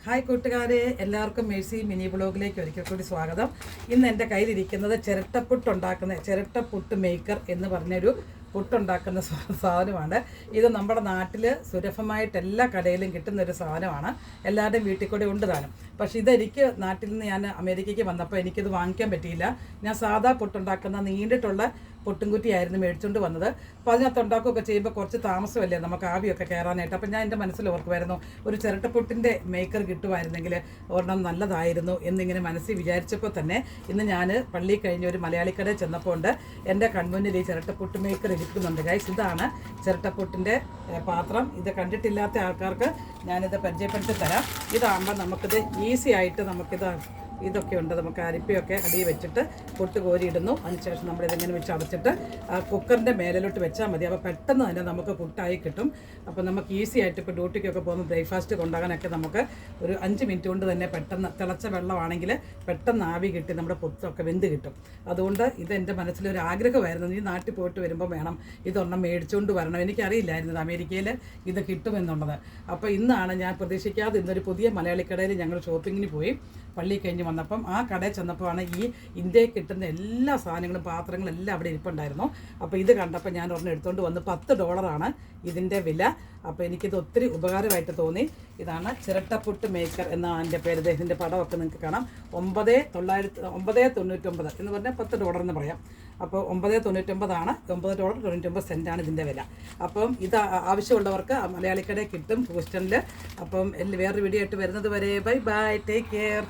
Hi കൂട്ടുകാരെ, എല്ലാവർക്കും Mercy mini ബ്ലോഗിലേക്ക് ഒരിക്കൽ കൂടി സ്വാഗതം. ഇന്ന് എൻ്റെ കയ്യിലിരിക്കുന്നത് ചിരട്ടപ്പുട്ട് മേക്കർ എന്ന് പറഞ്ഞൊരു പുട്ടുണ്ടാക്കുന്ന സാധനമാണ്. ഇത് നമ്മുടെ നാട്ടിൽ സുലഭമായിട്ട് എല്ലാ കടയിലും കിട്ടുന്നൊരു സാധനമാണ്. എല്ലാവരുടെയും വീട്ടിൽ കൂടെ ഉണ്ട് താനും. പക്ഷേ ഇതെനിക്ക് നാട്ടിൽ നിന്ന് ഞാൻ അമേരിക്കയ്ക്ക് വന്നപ്പോൾ എനിക്കിത് വാങ്ങിക്കാൻ പറ്റിയില്ല. ഞാൻ സാധാ പുട്ടുണ്ടാക്കുന്ന നീണ്ടിട്ടുള്ള പൊട്ടുംകുറ്റിയായിരുന്നു മേടിച്ചുകൊണ്ട് വന്നത്. അപ്പോൾ അതിനകത്ത് ഉണ്ടാക്കുകയൊക്കെ ചെയ്യുമ്പോൾ കുറച്ച് താമസമല്ലേ നമുക്ക് ആവിയൊക്കെ കയറാനായിട്ട്. അപ്പം ഞാൻ എൻ്റെ മനസ്സിൽ ഓർക്കുമായിരുന്നു, ഒരു ചിരട്ടപ്പുട്ടിൻ്റെ മേക്കർ കിട്ടുമായിരുന്നെങ്കിൽ ഒരെണ്ണം നല്ലതായിരുന്നു എന്നിങ്ങനെ മനസ്സിൽ വിചാരിച്ചപ്പോൾ തന്നെ ഇന്ന് ഞാൻ പള്ളി കഴിഞ്ഞ് ഒരു മലയാളിക്കടയിൽ ചെന്നപ്പോൾ ഉണ്ട് എൻ്റെ കൺമുന്നിൽ ഈ ചിരട്ടപ്പുട്ട് മേക്കർ ഇരിക്കുന്നുണ്ട്. ഗൈസ്, ഇതാണ് ചിരട്ടപ്പുട്ടിൻ്റെ പാത്രം. ഇത് കണ്ടിട്ടില്ലാത്ത ആൾക്കാർക്ക് ഞാനിത് പരിചയപ്പെടുത്തി തരാം. ഇതാകുമ്പോൾ നമുക്കിത് ഈസി ആയിട്ട് ഇതൊക്കെ ഉണ്ട്. നമുക്ക് അരിപ്പയൊക്കെ അടിയിൽ വെച്ചിട്ട് പൊട്ട് കോരിയിടുന്നു. അതിനുശേഷം നമ്മളിതിങ്ങനെ വെച്ച് അടച്ചിട്ട് കുക്കറിൻ്റെ മേലിലോട്ട് വെച്ചാൽ മതി. അപ്പോൾ പെട്ടെന്ന് തന്നെ നമുക്ക് പുട്ടായി കിട്ടും. അപ്പോൾ നമുക്ക് ഈസി ആയിട്ട് ഇപ്പോൾ ഡ്യൂട്ടിക്കൊക്കെ പോകുമ്പോൾ ബ്രേക്ക്ഫാസ്റ്റ് കൊണ്ടാകാനൊക്കെ നമുക്ക് ഒരു 5 മിനിറ്റ് കൊണ്ട് തന്നെ പെട്ടെന്ന് തിളച്ച വെള്ളമാണെങ്കിൽ പെട്ടെന്ന് ആവി കിട്ടി നമ്മുടെ പുട്ടൊക്കെ വെന്ത് കിട്ടും. അതുകൊണ്ട് ഇതെൻ്റെ മനസ്സിലൊരു ആഗ്രഹമായിരുന്നു. ഈ നാട്ടിൽ പോയിട്ട് വരുമ്പോൾ വേണം ഇതൊരെണ്ണം മേടിച്ചുകൊണ്ട് വരണം. എനിക്കറിയില്ലായിരുന്നത് അമേരിക്കയിൽ ഇത് കിട്ടുമെന്നുള്ളത്. അപ്പോൾ ഇന്നാണ് ഞാൻ പ്രതീക്ഷിക്കാതെ ഇന്നൊരു പുതിയ മലയാളിക്കടയിൽ ഞങ്ങൾ ഷോപ്പിങ്ങിന് പോയി. പള്ളി കഴിഞ്ഞ് വന്നപ്പം ആ കടയിൽ ചെന്നപ്പോഴാണ് ഈ ഇന്ത്യയിൽ കിട്ടുന്ന എല്ലാ സാധനങ്ങളും പാത്രങ്ങളും എല്ലാം അവിടെ ഇരിപ്പുണ്ടായിരുന്നു. അപ്പോൾ ഇത് കണ്ടപ്പോൾ ഞാൻ ഒരെണ്ണം എടുത്തുകൊണ്ട് വന്ന് $10 ഇതിൻ്റെ വില. അപ്പോൾ എനിക്കിത് ഒത്തിരി ഉപകാരമായിട്ട് തോന്നി. ഇതാണ് ചിരട്ടപ്പുട്ട് മേക്കർ എന്നാണ് എൻ്റെ പേര്. ഇതിൻ്റെ പടമൊക്കെ നിങ്ങൾക്ക് കാണാം. 999 എന്ന് പറഞ്ഞാൽ $10 എന്ന് പറയാം. അപ്പോൾ 999 $9.99 ഇതിൻ്റെ വില. അപ്പം ഇത് ആവശ്യമുള്ളവർക്ക് മലയാളിക്കടയിൽ കിട്ടും, ഹൂസ്റ്റണിൽ. അപ്പം വേറൊരു വീഡിയോ ആയിട്ട് വരുന്നത് വരെ ബൈ ബൈ, ടേക്ക് കെയർ.